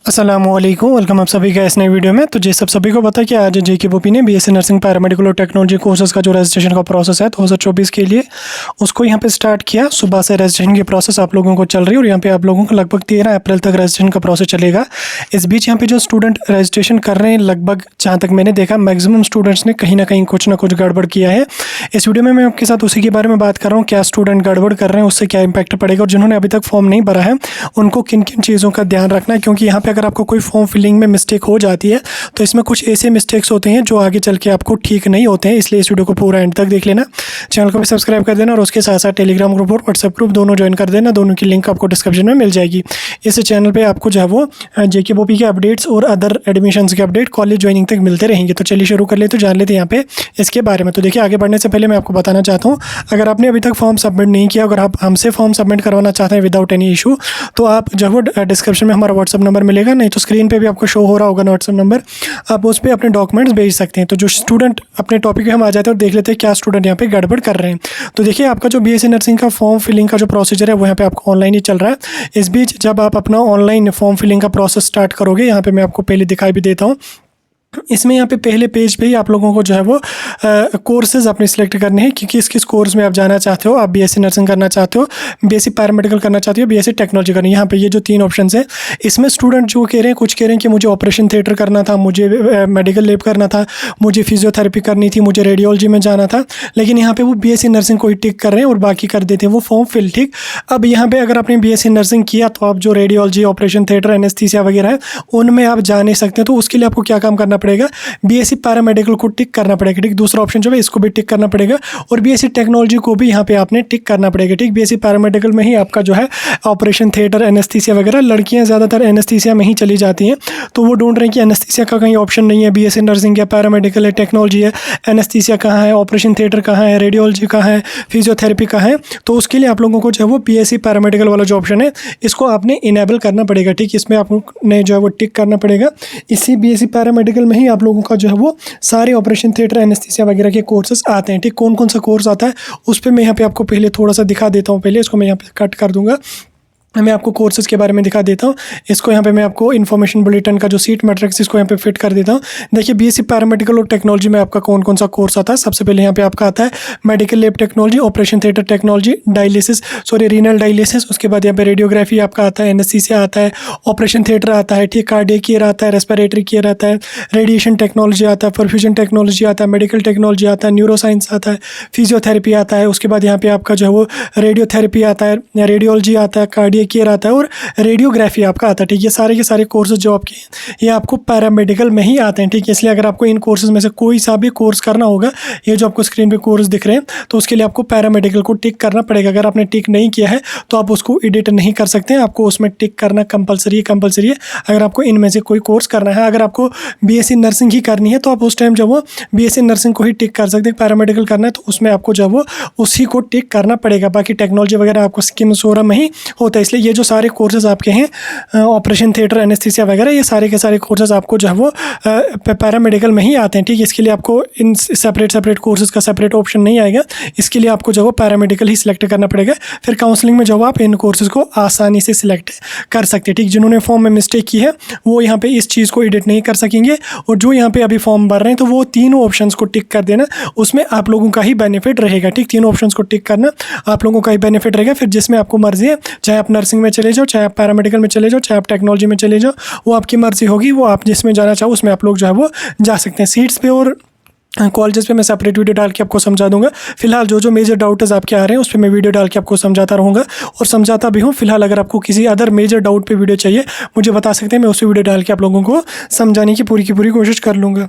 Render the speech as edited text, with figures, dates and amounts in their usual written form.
अस्सलामुअलैकुम, वेलकम आप सभी का इस नए वीडियो में। तो जी सभी को पता है कि आज JKPOP ने बीएससी नर्सिंग पैरामेडिकल और टेक्नोलॉजी कोर्सेज का जो रजिस्ट्रेशन का प्रोसेस है 2024 के लिए उसको यहाँ पे स्टार्ट किया। सुबह से रजिस्ट्रेशन की प्रोसेस आप लोगों को चल रही है और यहाँ पे आप लोगों को लगभग 13 अप्रैल तक रजिस्ट्रेशन का प्रोसेस चलेगा। इस बीच यहाँ पे जो स्टूडेंट रजिस्ट्रेशन कर रहे हैं, लगभग जहाँ तक मैंने देखा मैक्सिमम स्टूडेंट्स ने कहीं ना कहीं कुछ ना कुछ गड़बड़ किया है। इस वीडियो में मैं आपके साथ उसी के बारे में बात कर रहा हूँ, क्या स्टूडेंट गड़बड़ कर रहे हैं, उससे क्या इंपैक्ट पड़ेगा और जिन्होंने अभी तक फॉर्म नहीं भरा है उनको किन किन चीज़ों का ध्यान रखना है। क्योंकि यहाँ पे अगर आपको कोई फॉर्म फिलिंग में मिस्टेक हो जाती है तो इसमें कुछ ऐसे मिस्टेक्स होते हैं जो आगे चल के आपको ठीक नहीं होते हैं। इसलिए इस वीडियो को पूरा एंड तक देख लेना, चैनल को भी सब्सक्राइब कर देना और उसके साथ साथ टेलीग्राम ग्रुप और व्हाट्सएप ग्रुप दोनों ज्वाइन कर देना। दोनों की लिंक आपको डिस्क्रिप्शन में मिल जाएगी। इस चैनल पे आपको जो है वो JKPOP के अपडेट्स और अदर एडमिशन्स के अपडेट कॉलेज ज्वाइनिंग तक मिलते रहेंगे। तो चलिए शुरू कर ले, तो जान लेते हैं यहाँ पे इसके बारे में। तो देखिए, आगे बढ़ने से पहले मैं आपको बताना चाहता हूँ, अगर आपने अभी तक फॉर्म सबमिट नहीं किया, अगर आप हमसे फॉर्म सबमिट करवाना चाहते हैं विदाउट एनी इशू, तो आप जो है डिस्क्रिप्शन में हमारा व्हाट्सअप नंबर मिलेगा, नहीं तो स्क्रीन पे भी आपको शो हो रहा होगा व्हाट्सअप नंबर, आप उस पर अपने डॉक्यूमेंट्स भेज सकते हैं। तो जो स्टूडेंट अपने टॉपिक पे हम आ जाते हैं और देख लेते हैं क्या स्टूडेंट यहाँ पे गड़बड़ कर रहे हैं। तो देखिए, आपका जो BSc नर्सिंग का फॉर्म फिलिंग का जो प्रोसीजर है वो यहाँ पे आपको ऑनलाइन ही चल रहा है। इस बीच जब आप अपना ऑनलाइन फॉर्म फिलिंग का प्रोसेस स्टार्ट करोगे, यहाँ पे मैं आपको पहले दिखाई भी देता हूँ। इसमें यहाँ पे पहले पेज पे ही आप लोगों को जो है वो कोर्सेज अपने सिलेक्ट करने हैं कि किस किस कोर्स में आप जाना चाहते हो। आप BSc नर्सिंग करना चाहते हो, BSc पैरामेडिकल करना चाहते हो, BSc टेक्नोलॉजी करनी है। यहाँ पे ये जो 3 ऑप्शन है, इसमें स्टूडेंट जो कह रहे हैं, कुछ कह रहे हैं कि मुझे ऑपरेशन थिएटर करना था, मुझे मेडिकल लैब करना था, मुझे फिजियोथेरेपी करनी थी, मुझे रेडियोलॉजी में जाना था, लेकिन यहाँ पे वो BSc नर्सिंग को ही टिक कर रहे हैं और बाकी कर देते हैं वो फॉर्म फिल। ठीक, अब यहाँ पे अगर आपने BSc नर्सिंग किया तो आप जो रेडियोलॉजी, ऑपरेशन थिएटर, एनेस्थीसिया वगैरह है उनमें आप जा नहीं सकते। तो उसके लिए आपको क्या काम करना पड़ेगा, BSc पैरामेडिकल को टिक करना पड़ेगा। ठीक, दूसरा ऑप्शन जो है इसको भी टिक करना पड़ेगा और BSc टेक्नोलॉजी को भी यहाँ पे आपने टिक करना पड़ेगा। ठीक, BSc पैरामेडिकल में ही आपका जो है ऑपरेशन थिएटर, एनेस्थीसिया वगैरह, लड़कियाँ ज़्यादातर एनेस्थीसिया में ही चली जाती हैं, तो वो ढूंढ रहे हैं कि एनेस्थीसिया का कहीं ऑप्शन नहीं है। BSc नर्सिंग या पैरामेडिकल है, टेक्नोलॉजी है, एनेस्थीसिया कहाँ है, ऑपरेशन थिएटर कहाँ है, रेडियोलॉजी कहाँ है, फिजियोथेरेपी कहाँ है। तो उसके लिए आप लोगों को जो है वो BSc पैरामेडिकल वाला जो ऑप्शन है इसको आपने इनेबल करना पड़ेगा। ठीक, इसमें आपने जो है वो टिक करना पड़ेगा। इसी BSc पैरामेडिकल में ही आप लोगों का जो है वो सारे ऑपरेशन थिएटर, एनेस्थीसिया वगैरह के कोर्सेज आते हैं। ठीक, कौन कौन सा कोर्स आता है उस पर मैं यहाँ पे आपको पहले थोड़ा सा दिखा देता हूँ। पहले इसको मैं यहाँ पे कट कर दूंगा, मैं आपको कोर्सेज़ के बारे में दिखा देता हूँ। इसको यहाँ पे मैं आपको इन्फॉर्मेशन बुलेटिन का जो सीट मैट्रिक्स इसको यहाँ पे फिट कर देता हूँ। देखिए, BSc पैरामेडिकल और टेक्नोलॉजी में आपका कौन कौन सा कोर्स आता है। सबसे पहले यहाँ पे आपका आता है medical lab technology, operation theatre technology, renal dialysis. उसके बाद यहाँ पे रेडियोग्राफी आपका आता है, एनेस्थीसिया आता है, ऑपरेशन थिएटर आता है, ठीक, कार्डियक केयर आता है, रेस्पिरेटरी केयर आता है, रेडिएशन टेक्नोलॉजी आता है, परफ्यूजन टेक्नोलॉजी आता है, मेडिकल टेक्नोलॉजी आता है, न्यूरो साइंस आता है, फिजियोथेरेपी आता है। उसके बाद यहाँ पे आपका जो है वो रेडियोथेरेपी आता है, रेडियोलॉजी आता है, कार्डियक केयर आता है और रेडियोग्राफी आपका आता है। ठीक, ये सारे के सारे कोर्सेज जो आपके ये आपको पैरामेडिकल में ही आते हैं। ठीक, इसलिए अगर आपको इन कोर्सेज में से कोई सा भी कोर्स करना होगा, ये जो आपको स्क्रीन पे कोर्स दिख रहे हैं, तो उसके लिए आपको पैरामेडिकल को टिक करना पड़ेगा। अगर आपने टिक नहीं किया है तो आप उसको एडिट नहीं कर सकते हैं, आपको उसमें टिक करना कंपलसरी है अगर आपको इनमें से कोई कोर्स करना है। अगर आपको BSc नर्सिंग ही करनी है तो आप उस टाइम जब वो BSc नर्सिंग को ही टिक कर सकते हैं। पैरामेडिकल करना है तो उसमें आपको जब वो उसी को टिक करना पड़ेगा। बाकी टेक्नोलॉजी वगैरह आपको स्किम सोरा में ही होता है। इसलिए ये जो सारे कोर्सेज आपके हैं ऑपरेशन थिएटर, एनेस्थीसिया वगैरह, ये सारे के सारे कोर्सेज आपको जो है वो पैरामेडिकल में ही आते हैं। ठीक, इसके लिए आपको इन सेपरेट कोर्सेज का सेपरेट ऑप्शन नहीं आएगा। इसके लिए आपको जो है वो पैरामेडिकल ही सिलेक्ट करना पड़ेगा। फिर काउंसलिंग में जो आप इन कोर्सेज को आसानी से सिलेक्ट कर सकते हैं। ठीक, जिन्होंने फॉर्म में मिस्टेक की है वो यहाँ पे इस चीज़ को एडिट नहीं कर सकेंगे और जो यहाँ पे अभी फॉर्म भर रहे हैं तो वो तीनों ऑप्शंस को टिक कर देना, उसमें आप लोगों का ही बेनिफिट रहेगा। ठीक, तीनों ऑप्शंस को टिक करना आप लोगों का ही बेनिफिट रहेगा। फिर जिसमें आपको मर्जी है, चाहे आप नर्सिंग में चले जाओ, चाहे आप पैरामेडिकल में चले जाओ, चाहे आप टेक्नोलॉजी में चले जाओ, वो आपकी मर्जी होगी। वो आप जिसमें जाना चाहो उसमें आप लोग जो है वो जा सकते हैं। सीट्स पे और कॉलेजेस पे मैं सेपरेट वीडियो डाल के आपको समझा दूंगा। फिलहाल जो मेजर डाउट्स आपके आ रहे हैं उस पर मैं वीडियो डाल के आपको समझाता रहूँगा और समझाता भी हूँ। फिलहाल अगर आपको किसी अदर मेजर डाउट पे वीडियो चाहिए मुझे बता सकते हैं, मैं उसी वीडियो डाल के आप लोगों को समझाने की पूरी कोशिश कर लूँगा।